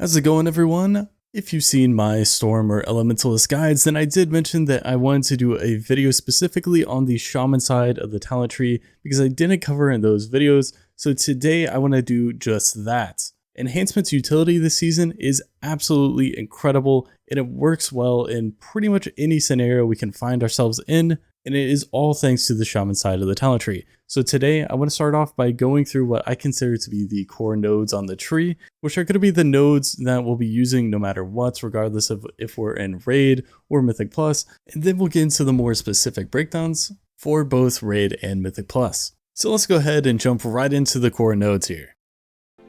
How's it going, everyone? If you've seen my Storm or Elementalist guides, then I did mention that I wanted to do a video specifically on the Shaman side of the talent tree because I didn't cover in those videos, so today I want to do just that. Enhancement's utility this season is absolutely incredible, and it works well in pretty much any scenario we can find ourselves in, and it is all thanks to the Shaman side of the talent tree. So today I want to start off by going through what I consider to be the core nodes on the tree, which are going to be the nodes that we'll be using no matter what, regardless of if we're in Raid or Mythic Plus, and then we'll get into the more specific breakdowns for both Raid and Mythic Plus. So let's go ahead and jump right into the core nodes here.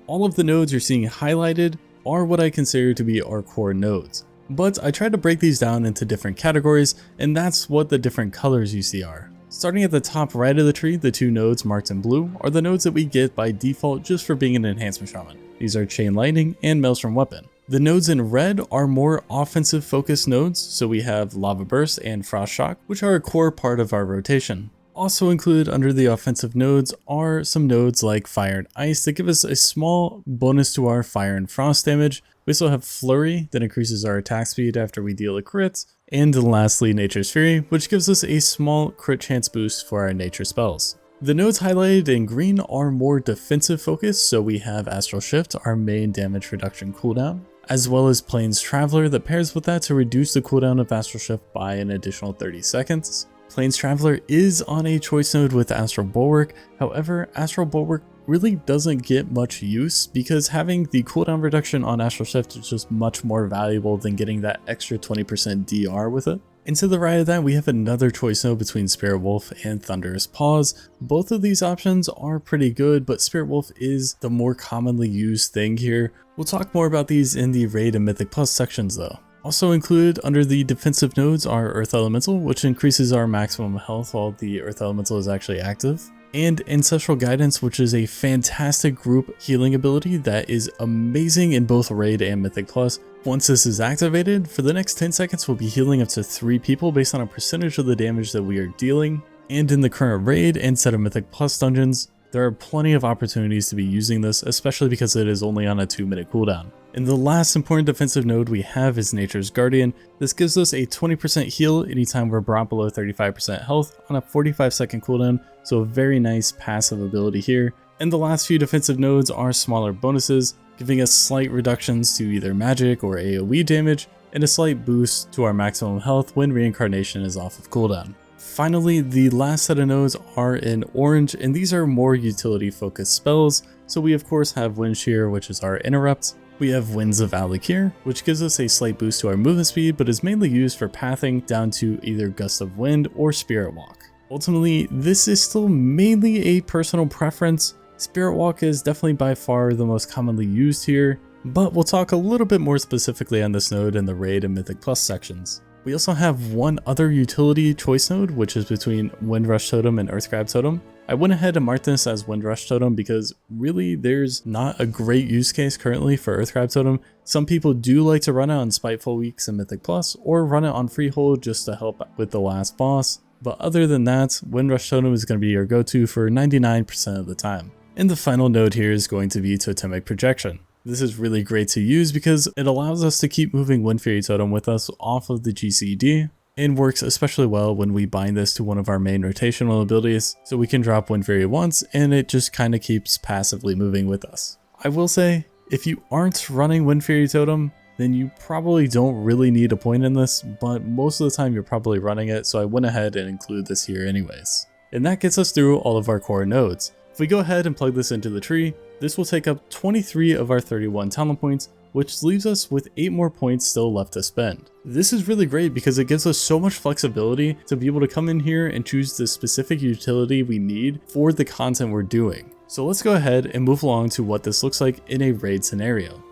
All of the nodes you're seeing highlighted are what I consider to be our core nodes, but I tried to break these down into different categories, and that's what the different colors you see are. Starting at the top right of the tree, the two nodes marked in blue are the nodes that we get by default just for being an Enhancement Shaman. These are Chain Lightning and Maelstrom Weapon. The nodes in red are more offensive focused nodes, so we have Lava Burst and Frost Shock, which are a core part of our rotation. Also included under the offensive nodes are some nodes like Fire and Ice that give us a small bonus to our Fire and Frost damage. We also have Flurry that increases our attack speed after we deal a crit, and lastly Nature's Fury, which gives us a small crit chance boost for our nature spells. The nodes highlighted in green are more defensive focused, so we have Astral Shift, our main damage reduction cooldown, as well as Plains Traveler that pairs with that to reduce the cooldown of Astral Shift by an additional 30 seconds. Plains Traveler is on a choice node with Astral Bulwark, however Astral Bulwark really doesn't get much use because having the cooldown reduction on Astral Shift is just much more valuable than getting that extra 20% DR with it. And to the right of that we have another choice node between Spirit Wolf and Thunderous Paws. Both of these options are pretty good, but Spirit Wolf is the more commonly used thing here. We'll talk more about these in the Raid and Mythic Plus sections though. Also included under the defensive nodes are Earth Elemental, which increases our maximum health while the Earth Elemental is actually active, and Ancestral Guidance, which is a fantastic group healing ability that is amazing in both Raid and Mythic Plus. Once this is activated, for the next 10 seconds we'll be healing up to 3 people based on a percentage of the damage that we are dealing, and in the current Raid and set of Mythic Plus dungeons, there are plenty of opportunities to be using this, especially because it is only on a 2-minute cooldown. And the last important defensive node we have is Nature's Guardian. This gives us a 20% heal anytime we're brought below 35% health on a 45-second cooldown, so a very nice passive ability here. And the last few defensive nodes are smaller bonuses, giving us slight reductions to either magic or AoE damage, and a slight boost to our maximum health when reincarnation is off of cooldown. Finally, the last set of nodes are in orange, and these are more utility focused spells. So we of course have Wind Shear, which is our interrupt. We have Winds of Alikir, which gives us a slight boost to our movement speed, but is mainly used for pathing down to either Gust of Wind or Spirit Walk. Ultimately, this is still mainly a personal preference. Spirit Walk is definitely by far the most commonly used here, but we'll talk a little bit more specifically on this node in the Raid and Mythic Plus sections. We also have one other utility choice node, which is between Windrush Totem and Earthgrab Totem. I went ahead and marked this as Windrush Totem because really there's not a great use case currently for Earthgrab Totem. Some people do like to run it on Spiteful Weeks and Mythic Plus, or run it on Freehold just to help with the last boss. But other than that, Windrush Totem is going to be your go-to for 99% of the time. And the final node here is going to be Totemic Projection. This is really great to use because it allows us to keep moving Wind Fury Totem with us off of the GCD, and works especially well when we bind this to one of our main rotational abilities, so we can drop Wind Fury once and it just kind of keeps passively moving with us. I will say, if you aren't running Wind Fury Totem, then you probably don't really need a point in this, but most of the time you're probably running it, so I went ahead and include this here anyways. And that gets us through all of our core nodes. If we go ahead and plug this into the tree, this will take up 23 of our 31 talent points, which leaves us with 8 more points still left to spend. This is really great because it gives us so much flexibility to be able to come in here and choose the specific utility we need for the content we're doing. So let's go ahead and move along to what this looks like in a raid scenario.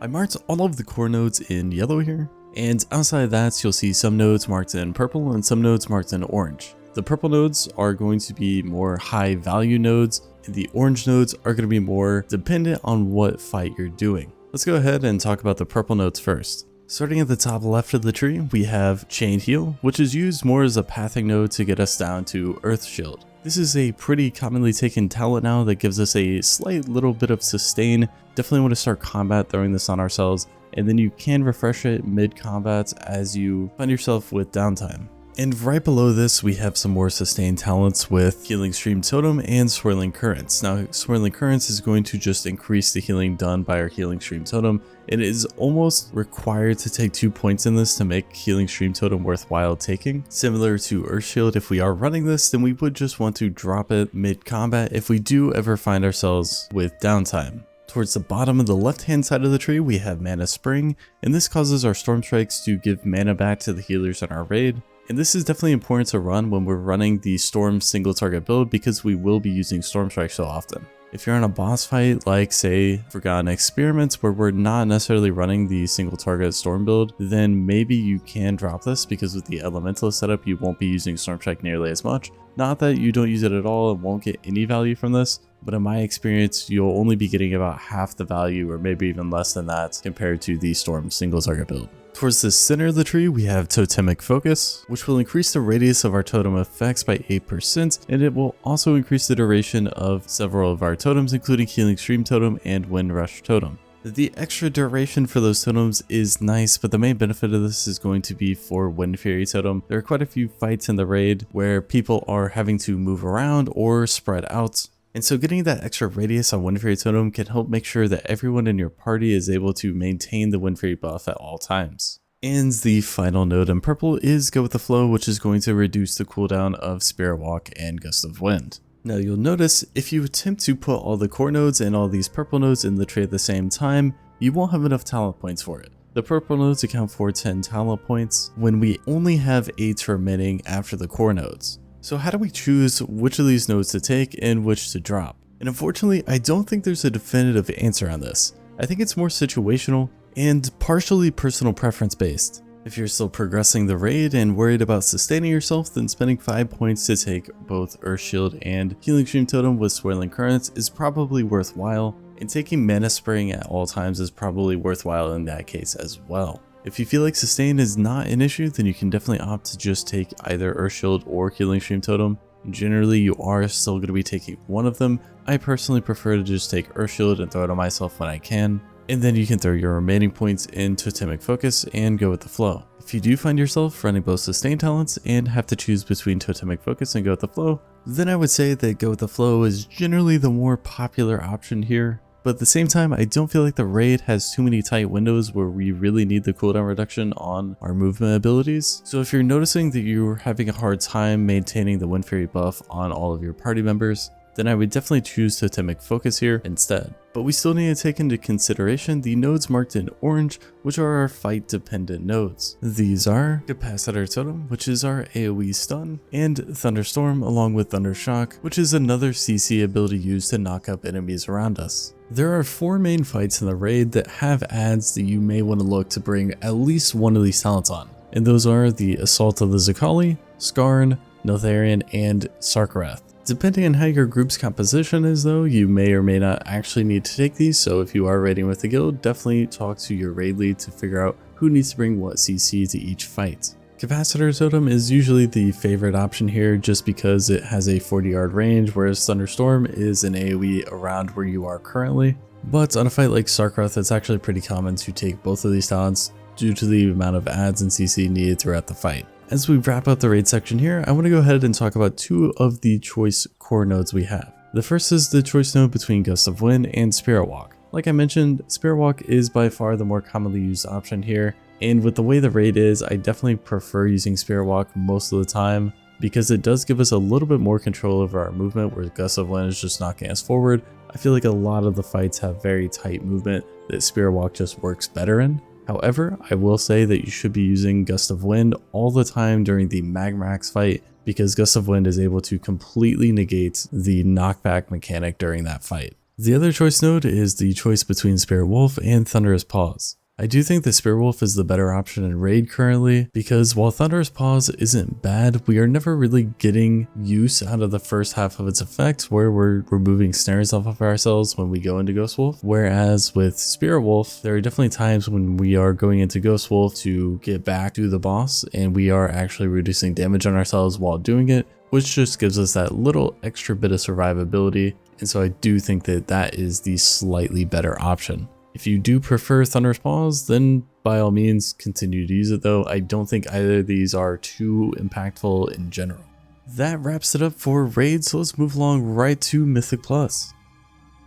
I marked all of the core nodes in yellow here, and outside of that you'll see some nodes marked in purple and some nodes marked in orange. The purple nodes are going to be more high value nodes, and the orange nodes are going to be more dependent on what fight you're doing. Let's go ahead and talk about the purple nodes first. Starting at the top left of the tree, we have Chain Heal, which is used more as a pathing node to get us down to Earth Shield. This is a pretty commonly taken talent now that gives us a slight little bit of sustain. Definitely want to start combat throwing this on ourselves, and then you can refresh it mid-combat as you find yourself with downtime. And right below this, we have some more sustained talents with Healing Stream Totem and Swirling Currents. Now, Swirling Currents is going to just increase the healing done by our Healing Stream Totem. It is almost required to take 2 points in this to make Healing Stream Totem worthwhile taking. Similar to Earth Shield, if we are running this, then we would just want to drop it mid-combat if we do ever find ourselves with downtime. Towards the bottom of the left-hand side of the tree, we have Mana Spring, and this causes our Storm Strikes to give mana back to the healers in our raid. And this is definitely important to run when we're running the Storm single target build because we will be using Storm Strike so often. If you're on a boss fight like say Forgotten Experiments where we're not necessarily running the single target Storm build, then maybe you can drop this because with the Elementalist setup you won't be using Storm Strike nearly as much. Not that you don't use it at all and won't get any value from this, but in my experience you'll only be getting about half the value or maybe even less than that compared to the Storm single target build. Towards the center of the tree, we have Totemic Focus, which will increase the radius of our totem effects by 8%, and it will also increase the duration of several of our totems, including Healing Stream Totem and Wind Rush Totem. The extra duration for those totems is nice, but the main benefit of this is going to be for Wind Fury Totem. There are quite a few fights in the raid where people are having to move around or spread out. And so getting that extra radius on Wind Fury Totem can help make sure that everyone in your party is able to maintain the Wind Fury buff at all times. And the final node in purple is Go With The Flow, which is going to reduce the cooldown of Spirit Walk and Gust of Wind. Now you'll notice if you attempt to put all the core nodes and all these purple nodes in the tree at the same time, you won't have enough talent points for it. The purple nodes account for 10 talent points when we only have 8 remaining after the core nodes. So how do we choose which of these nodes to take and which to drop? And unfortunately, I don't think there's a definitive answer on this. I think it's more situational and partially personal preference based. If you're still progressing the raid and worried about sustaining yourself, then spending 5 points to take both Earth Shield and Healing Stream Totem with Swirling Currents is probably worthwhile, and taking Mana Spring at all times is probably worthwhile in that case as well. If you feel like sustain is not an issue, then you can definitely opt to just take either Earth Shield or Healing Stream Totem. Generally, you are still going to be taking one of them. I personally prefer to just take Earth Shield and throw it on myself when I can. And then you can throw your remaining points in Totemic Focus and Go With The Flow. If you do find yourself running both sustain talents and have to choose between Totemic Focus and Go With The Flow, then I would say that Go With The Flow is generally the more popular option here. But at the same time, I don't feel like the raid has too many tight windows where we really need the cooldown reduction on our movement abilities. So if you're noticing that you're having a hard time maintaining the Wind Fury buff on all of your party members, then I would definitely choose Totemic Focus here instead. But we still need to take into consideration the nodes marked in orange, which are our fight dependent nodes. These are Capacitor Totem, which is our AoE stun, and Thunderstorm along with Thundershock, which is another CC ability used to knock up enemies around us. There are 4 main fights in the raid that have adds that you may want to look to bring at least one of these talents on, and those are the Assault of the Zakali, Skarn, Notharian, and Sarkarath. Depending on how your group's composition is though, you may or may not actually need to take these, so if you are raiding with the guild, definitely talk to your raid lead to figure out who needs to bring what CC to each fight. Capacitor Totem is usually the favorite option here just because it has a 40-yard range, whereas Thunderstorm is an AoE around where you are currently. But on a fight like Sarkarath, it's actually pretty common to take both of these talents due to the amount of adds and CC needed throughout the fight. As we wrap up the raid section here, I want to go ahead and talk about 2 of the choice core nodes we have. The first is the choice node between Gust of Wind and Spirit Walk. Like I mentioned, Spirit Walk is by far the more commonly used option here, and with the way the raid is, I definitely prefer using Spirit Walk most of the time because it does give us a little bit more control over our movement, where Gust of Wind is just knocking us forward. I feel like a lot of the fights have very tight movement that Spirit Walk just works better in. However, I will say that you should be using Gust of Wind all the time during the Magmax fight because Gust of Wind is able to completely negate the knockback mechanic during that fight. The other choice node is the choice between Spirit Wolf and Thunderous Paws. I do think the Spirit Wolf is the better option in raid currently because while Thunderous Paws isn't bad, we are never really getting use out of the first half of its effect where we're removing snares off of ourselves when we go into Ghost Wolf. Whereas with Spirit Wolf, there are definitely times when we are going into Ghost Wolf to get back to the boss and we are actually reducing damage on ourselves while doing it. which just gives us that little extra bit of survivability. And so I do think that that is the slightly better option. If you do prefer Thunderous Paws, then by all means continue to use it, though I don't think either of these are too impactful in general. That wraps it up for raids, so let's move along right to Mythic Plus.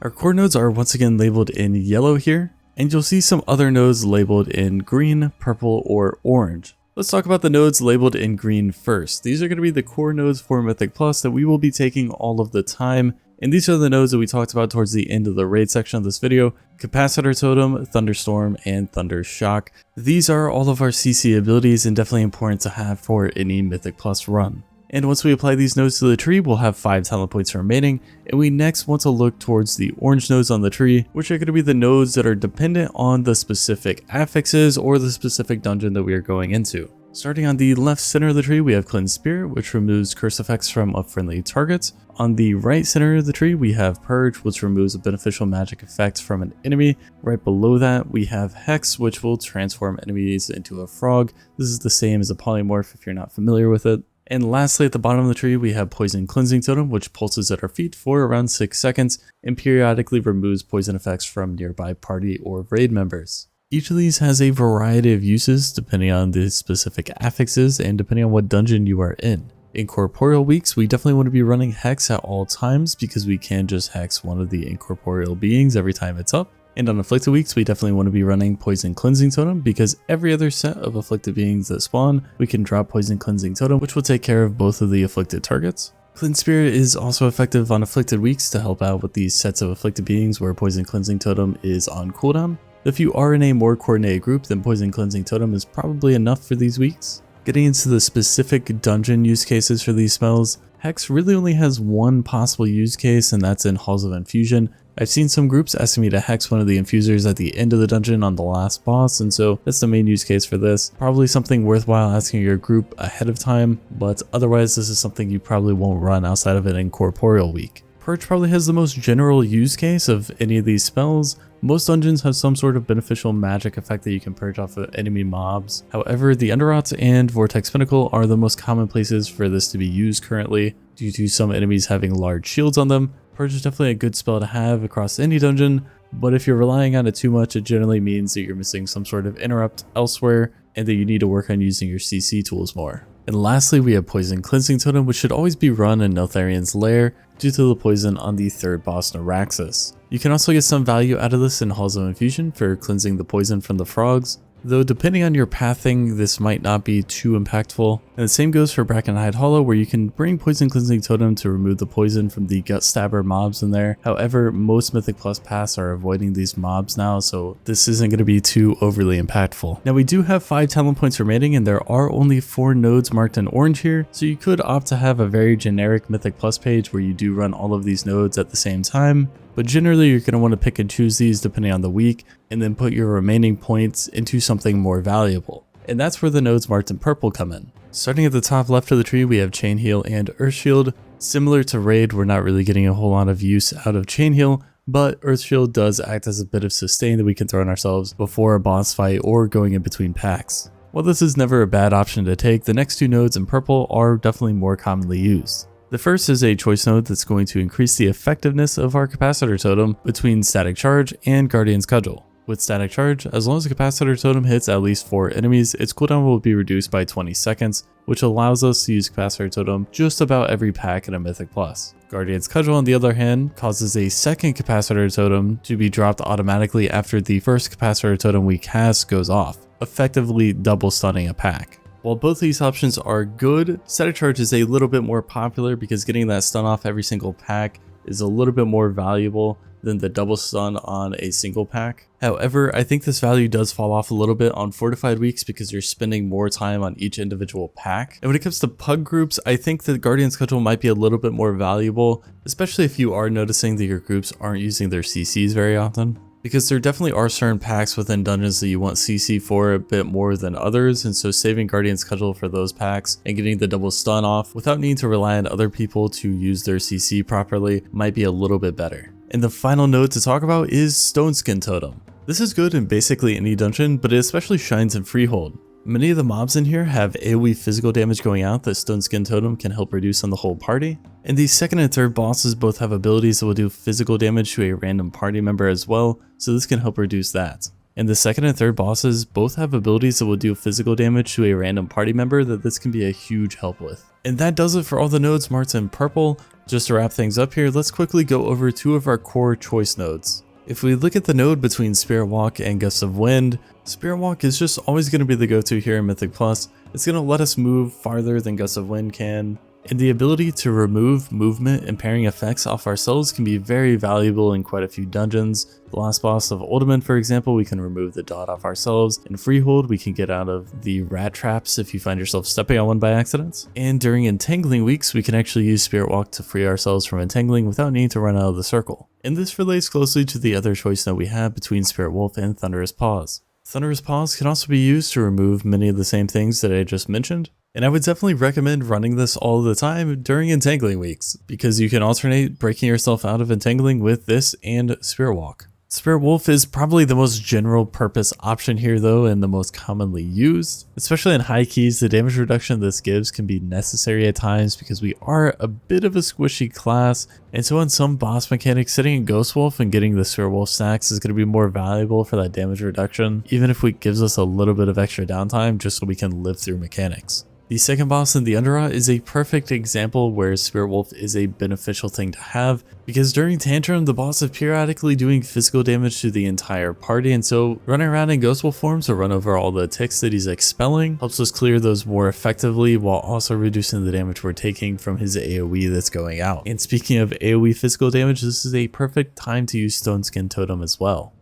Our core nodes are once again labeled in yellow here, and you'll see some other nodes labeled in green, purple, or orange. Let's talk about the nodes labeled in green first. These are going to be the core nodes for Mythic Plus that we will be taking all of the time. And these are the nodes that we talked about towards the end of the raid section of this video: Capacitor Totem, Thunderstorm, and Thunder Shock. These are all of our CC abilities and definitely important to have for any Mythic Plus run. And once we apply these nodes to the tree, we'll have 5 talent points remaining, and we next want to look towards the orange nodes on the tree, which are going to be the nodes that are dependent on the specific affixes or the specific dungeon that we are going into. Starting on the left center of the tree, we have Cleanse Spirit, which removes curse effects from friendly targets. On the right center of the tree, we have Purge, which removes a beneficial magic effect from an enemy. Right below that, we have Hex, which will transform enemies into a frog. This is the same as a polymorph if you're not familiar with it. And lastly, at the bottom of the tree, we have Poison Cleansing Totem, which pulses at our feet for around 6 seconds and periodically removes poison effects from nearby party or raid members. Each of these has a variety of uses depending on the specific affixes and depending on what dungeon you are in. In corporeal weeks, we definitely want to be running Hex at all times because we can just Hex one of the incorporeal beings every time it's up. And on afflicted weeks, we definitely want to be running Poison Cleansing Totem because every other set of afflicted beings that spawn, we can drop Poison Cleansing Totem, which will take care of both of the afflicted targets. Cleanse Spirit is also effective on afflicted weeks to help out with these sets of afflicted beings where Poison Cleansing Totem is on cooldown. If you are in a more coordinated group, then Poison Cleansing Totem is probably enough for these weeks. Getting into the specific dungeon use cases for these spells, Hex really only has one possible use case, and that's in Halls of Infusion. I've seen some groups asking me to Hex one of the infusers at the end of the dungeon on the last boss, and so that's the main use case for this. Probably something worthwhile asking your group ahead of time, but otherwise this is something you probably won't run outside of an incorporeal week. Purge probably has the most general use case of any of these spells. Most dungeons have some sort of beneficial magic effect that you can purge off of enemy mobs. However, the Underrots and Vortex Pinnacle are the most common places for this to be used currently, due to some enemies having large shields on them. Purge is definitely a good spell to have across any dungeon, but if you're relying on it too much, it generally means that you're missing some sort of interrupt elsewhere and that you need to work on using your CC tools more. And lastly, we have Poison Cleansing Totem, which should always be run in Neltharion's Lair due to the poison on the third boss Neuraxis. You can also get some value out of this in Halls of Infusion for cleansing the poison from the frogs, though depending on your pathing, this might not be too impactful. And the same goes for Brackenhide Hollow, where you can bring Poison Cleansing Totem to remove the poison from the Gut Stabber mobs in there. However, most Mythic Plus paths are avoiding these mobs now, so this isn't going to be too overly impactful. Now we do have 5 talent points remaining, and there are only 4 nodes marked in orange here, so you could opt to have a very generic Mythic Plus page where you do run all of these nodes at the same time. But generally you're going to want to pick and choose these depending on the week, and then put your remaining points into something more valuable. And that's where the nodes marked in purple come in. Starting at the top left of the tree, we have Chain Heal and Earth Shield. Similar to Raid, we're not really getting a whole lot of use out of Chain Heal, but Earth Shield does act as a bit of sustain that we can throw on ourselves before a boss fight or going in between packs. While this is never a bad option to take, the next 2 nodes in purple are definitely more commonly used. The first is a choice node that's going to increase the effectiveness of our Capacitor Totem between Static Charge and Guardian's Cudgel. With Static Charge, as long as the Capacitor Totem hits at least 4 enemies, its cooldown will be reduced by 20 seconds, which allows us to use Capacitor Totem just about every pack in a Mythic Plus. Guardian's Cudgel, on the other hand, causes a second Capacitor Totem to be dropped automatically after the first Capacitor Totem we cast goes off, effectively double stunning a pack. While both these options are good, Static Charge is a little bit more popular because getting that stun off every single pack is a little bit more valuable than the double stun on a single pack. However, I think this value does fall off a little bit on Fortified weeks because you're spending more time on each individual pack. And when it comes to pug groups, I think that Guardian's Cudgel might be a little bit more valuable, especially if you are noticing that your groups aren't using their CCs very often. Because there definitely are certain packs within dungeons that you want CC for a bit more than others, and so saving Guardian's Cudgel for those packs and getting the double stun off without needing to rely on other people to use their CC properly might be a little bit better. And the final node to talk about is Stone Skin Totem. This is good in basically any dungeon, but it especially shines in Freehold. Many of the mobs in here have AoE physical damage going out that Stone Skin Totem can help reduce on the whole party. And the second and third bosses both have abilities that will do physical damage to a random party member as well, so this can help reduce that. And the second and third bosses both have abilities that will do physical damage to a random party member that this can be a huge help with. And that does it for all the nodes marked in purple. Just to wrap things up here, let's quickly go over two of our core choice nodes. If we look at the node between Spirit Walk and Gusts of Wind, Spirit Walk is just always going to be the go-to here in Mythic Plus. It's going to let us move farther than Gusts of Wind can, and the ability to remove movement impairing effects off ourselves can be very valuable in quite a few dungeons. The last boss of Ultimate, for example, we can remove the dot off ourselves. In Freehold, we can get out of the rat traps if you find yourself stepping on one by accident. And during Entangling weeks, we can actually use Spirit Walk to free ourselves from entangling without needing to run out of the circle. And this relates closely to the other choice that we have between Spirit Wolf and Thunderous Paws. Thunderous Paws can also be used to remove many of the same things that I just mentioned. And I would definitely recommend running this all the time during Entangling weeks, because you can alternate breaking yourself out of Entangling with this and Spirit Walk. Spirit Wolf is probably the most general purpose option here though, and the most commonly used. Especially in high keys, the damage reduction this gives can be necessary at times because we are a bit of a squishy class, and so in some boss mechanics, sitting in Ghost Wolf and getting the Spirit Wolf stacks is going to be more valuable for that damage reduction, even if it gives us a little bit of extra downtime just so we can live through mechanics. The second boss in the Underrot is a perfect example where Spirit Wolf is a beneficial thing to have, because during Tantrum the boss is periodically doing physical damage to the entire party, and so running around in Ghost Wolf form to run over all the ticks that he's expelling helps us clear those more effectively while also reducing the damage we're taking from his AoE that's going out. And speaking of AoE physical damage, this is a perfect time to use Stone Skin Totem as well.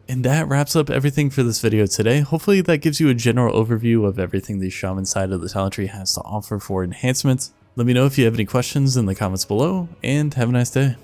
And that wraps up everything for this video today. Hopefully that gives you a general overview of everything the Shaman side of the talent tree has to offer for enhancements. Let me know if you have any questions in the comments below, and have a nice day.